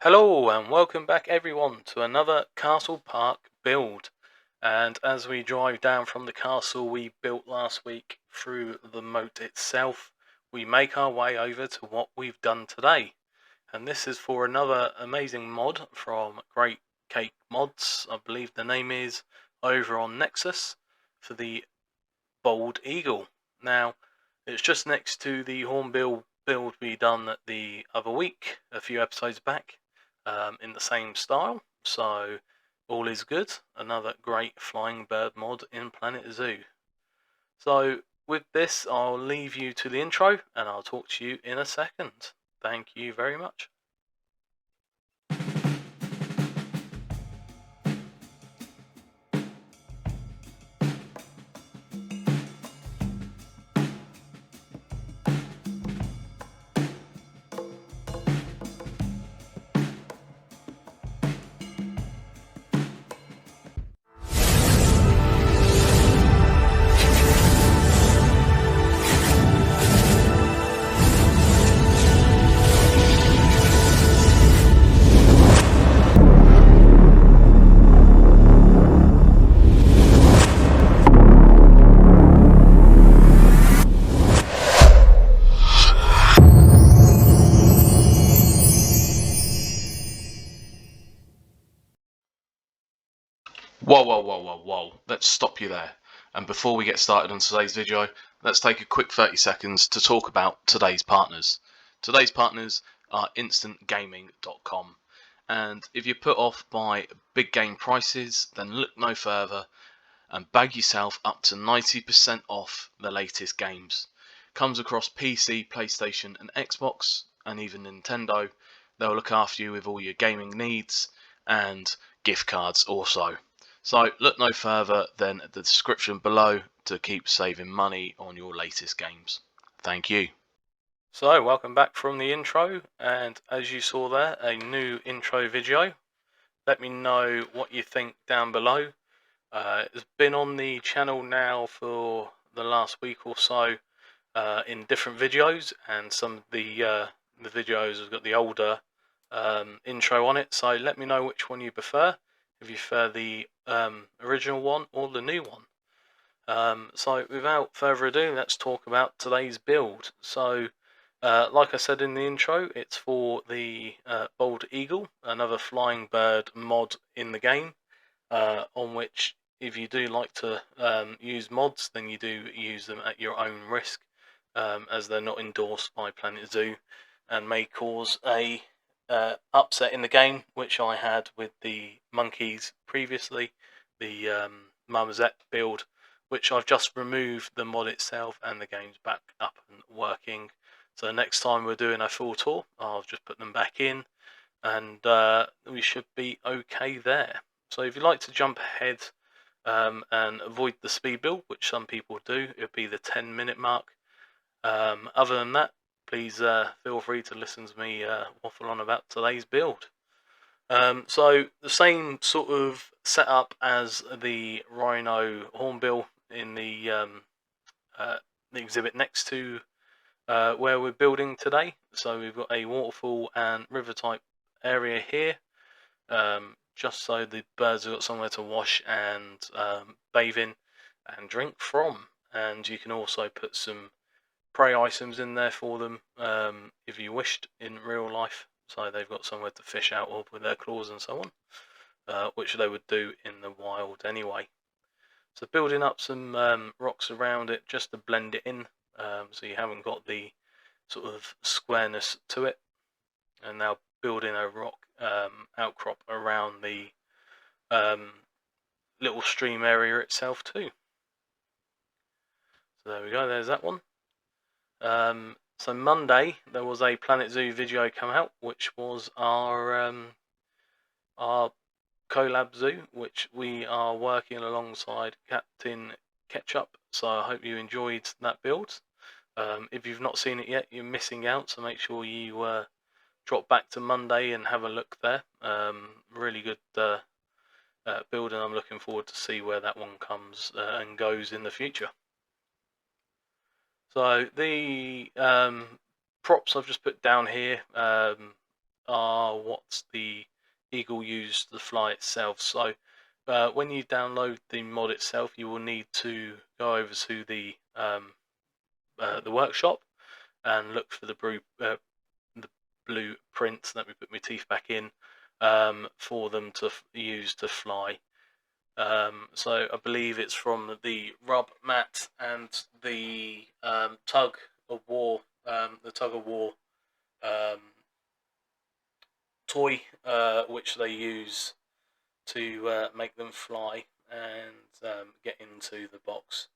Hello and welcome back everyone to another Castle Park build. And as we drive down from the castle we built last week through the moat itself, we make our way over to what we've done today. And this is for another amazing mod from Great Cake Mods, I believe the name is, over on Nexus, for the Bald Eagle. Now, it's just next to the Hornbill build we done the other week, a few episodes back, in the same style. So all is good. Another great flying bird mod in Planet Zoo. So with this, I'll leave you to the intro and I'll talk to you in a second. Thank you very much. Whoa, let's stop you there. And before we get started on today's video, let's take a quick 30 seconds to talk about today's partners. Today's partners are instantgaming.com. And if you're put off by big game prices, then look no further and bag yourself up to 90% off the latest games. Comes across PC, PlayStation and Xbox, and even Nintendo. They'll look after you with all your gaming needs and gift cards also. So look no further than the description below to keep saving money on your latest games. Thank you. So welcome back from the intro, and as you saw there, a new intro video. Let me know what you think down below. It's been on the channel now for the last week or so in different videos, and some of the videos have got the older intro on it, so let me know which one you prefer, if you prefer the original one or the new one. So without further ado, let's talk about today's build. So like I said in the intro, it's for the Bald Eagle, another flying bird mod in the game, on which if you do like to use mods, then you do use them at your own risk, as they're not endorsed by Planet Zoo and may cause a upset in the game, which I had with the monkeys previously, the majestic build, which I've just removed the mod itself and the game's back up and working. So next time we're doing a full tour, I'll just put them back in and we should be okay there. So if you'd like to jump ahead and avoid the speed build, which some people do, it would be the 10-minute mark. Other than that, please feel free to listen to me waffle on about today's build. So the same sort of setup as the Rhino Hornbill in the exhibit next to where we're building today. So we've got a waterfall and river type area here, just so the birds have got somewhere to wash and bathe in and drink from. And you can also put some prey items in there for them if you wished in real life, so they've got somewhere to fish out of with their claws and so on, which they would do in the wild anyway. So building up some rocks around it just to blend it in, so you haven't got the sort of squareness to it, and now building a rock outcrop around the little stream area itself too. So there we go, there's that one. So Monday there was a Planet Zoo video come out, which was our collab zoo, which we are working alongside Captain Ketchup. So I hope you enjoyed that build. If you've not seen it yet, you're missing out. So make sure you drop back to Monday and have a look there. Really good build, and I'm looking forward to see where that one comes and goes in the future. So the props I've just put down here are what what the eagle used to fly itself. So when you download the mod itself, you will need to go over to the workshop and look for the blueprints. Let me put my teeth back in, for them to use to fly. So I believe it's from the rub mat and the tug of war, toy, which they use to make them fly and get into the box.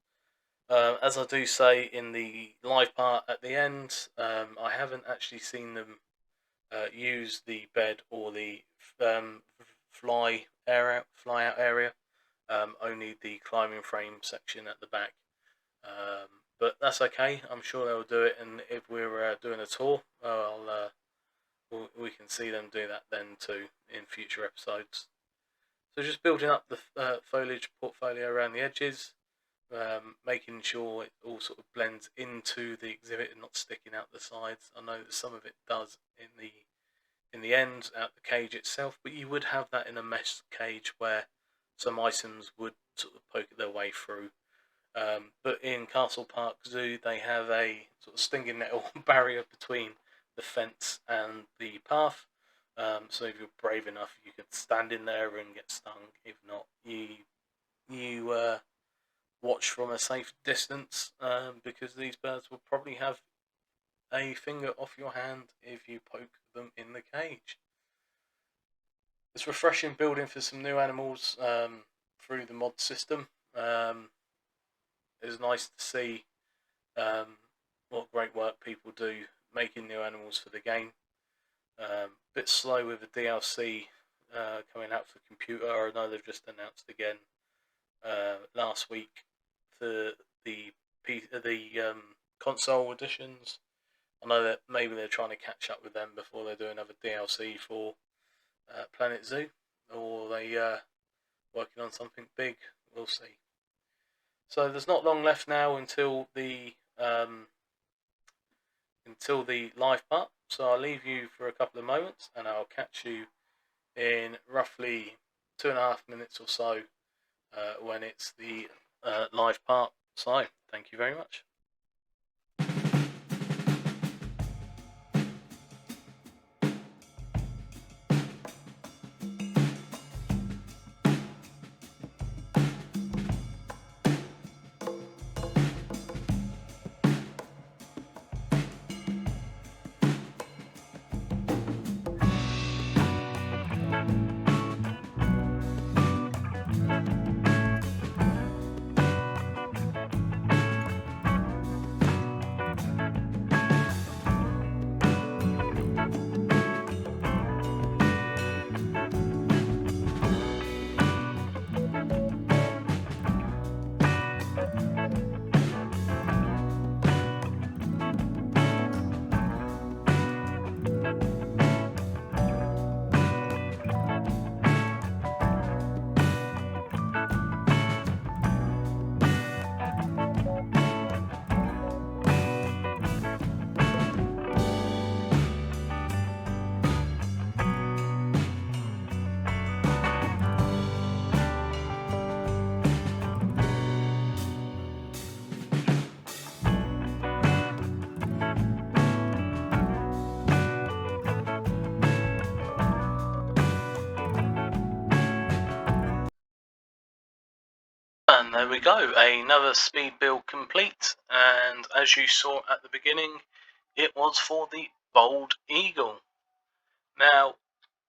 As I do say in the live part at the end, I haven't actually seen them use the bed or the fly out area. Only the climbing frame section at the back. But that's okay. I'm sure they'll do it, and if we're doing a tour, we can see them do that then too in future episodes. So just building up the foliage portfolio around the edges, making sure it all sort of blends into the exhibit and not sticking out the sides. I know that some of it does in the ends out the cage itself, but you would have that in a mesh cage where some items would sort of poke their way through. But in Castle Park Zoo, they have a sort of stinging nettle barrier between the fence and the path. So if you're brave enough, you could stand in there and get stung. If not, you watch from a safe distance, because these birds will probably have a finger off your hand if you poke them in the cage. It's refreshing building for some new animals through the mod system. It's nice to see what great work people do making new animals for the game. Bit slow with the DLC coming out for the computer. I know they've just announced again last week the console editions. I know that maybe they're trying to catch up with them before they do another DLC for Planet Zoo, or they working on something big. We'll see. So there's not long left now until the live part. So I'll leave you for a couple of moments, and I'll catch you in roughly 2.5 minutes or so when it's the live part. So thank you very much. And there we go, another speed build complete, and as you saw at the beginning, it was for the Bold Eagle. Now,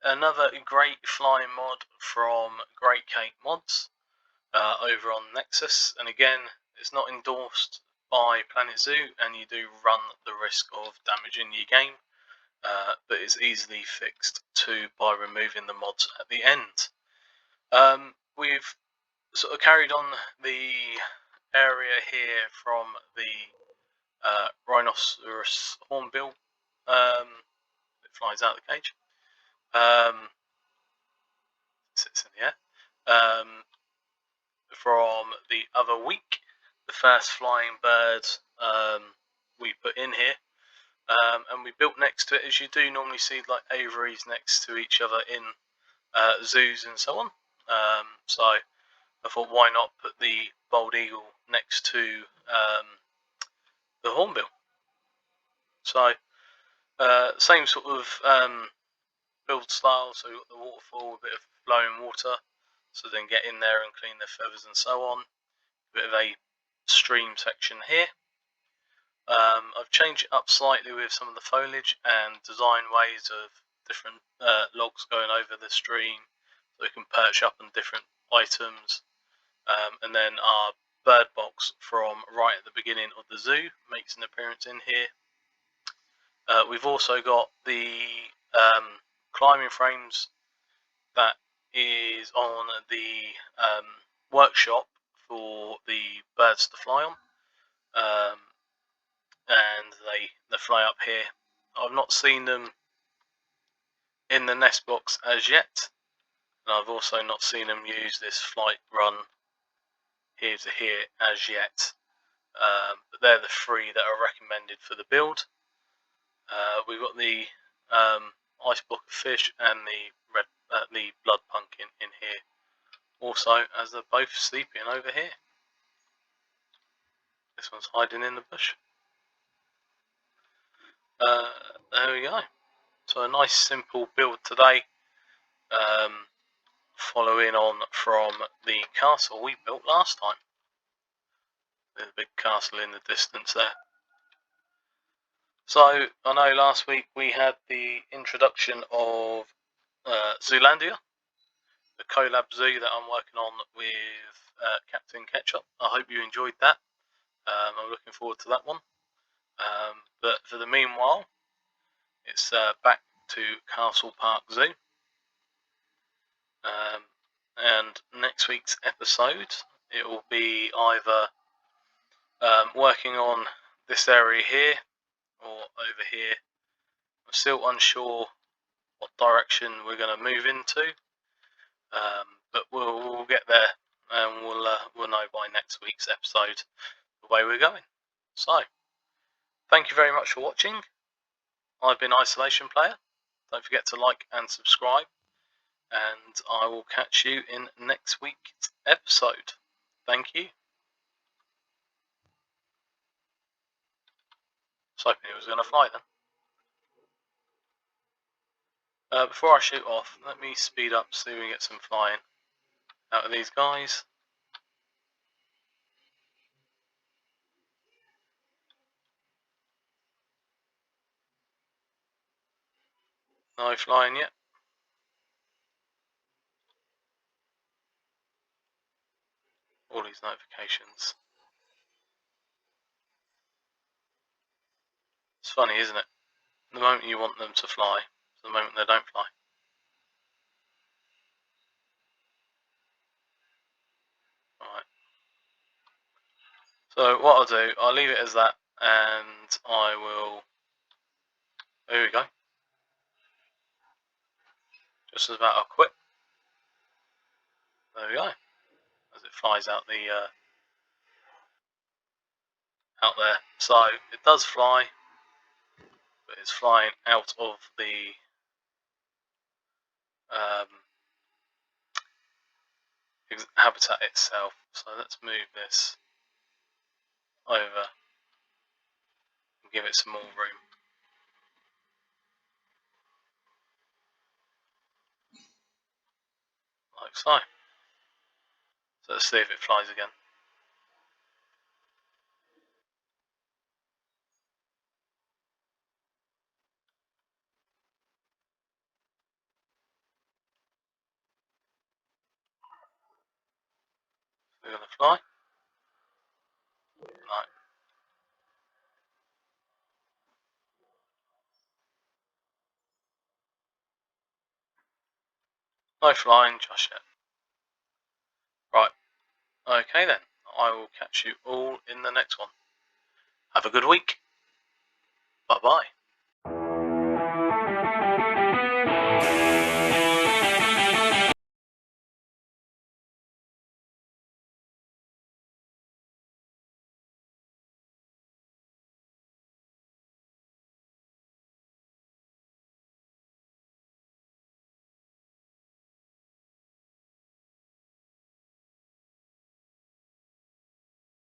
another great flying mod from Great Cake Mods over on Nexus, and again, it's not endorsed by Planet Zoo, and you do run the risk of damaging your game, but it's easily fixed too by removing the mods at the end. We've sort of carried on the area here from the rhinoceros hornbill. It flies out of the cage. Sits in the air. From the other week, the first flying bird we put in here and we built next to it, as you do normally see like aviaries next to each other in zoos and so on. So I thought, why not put the bald eagle next to the hornbill? So same sort of build style. So we've got the waterfall, a bit of flowing water, so then get in there and clean their feathers and so on. A bit of a stream section here. I've changed it up slightly with some of the foliage and design ways of different logs going over the stream, so we can perch up on different items. And then our bird box from right at the beginning of the zoo makes an appearance in here. We've also got the climbing frames that is on the workshop for the birds to fly on, and they fly up here. I've not seen them in the nest box as yet, and I've also not seen them use this flight run here to here as yet. But they're the three that are recommended for the build. We've got the ice block of fish and the blood pumpkin in here, also, as they're both sleeping over here. This one's hiding in the bush. There we go. So a nice simple build today, following on from the castle we built last time. There's a big castle in the distance there. So I know last week we had the introduction of Zoolandia, the collab zoo that I'm working on with Captain Ketchup. I hope you enjoyed that. I'm looking forward to that one. But for the meanwhile, it's back to Castle Park Zoo. And next week's episode, it will be either working on this area here or over here. I'm still unsure what direction we're going to move into, but we'll get there, and we'll know by next week's episode the way we're going. So, thank you very much for watching. I've been Isolation Player. Don't forget to like and subscribe, and I will catch you in next week's episode. Thank you. I was hoping it was going to fly then. Before I shoot off, let me speed up so we can get some flying out of these guys. No flying yet. All these notifications. It's funny, isn't it? The moment you want them to fly, the moment they don't fly. Alright. So what I'll do, I'll leave it as that, and I will... There we go. Just as about I'll quit. There we go. As it flies out the out there. So it does fly, but it's flying out of the habitat itself. So let's move this over and give it some more room. Like so. So let's see if it flies again. We're going to fly. No. No flying just yet. Right. Okay then. I will catch you all in the next one. Have a good week. Bye bye.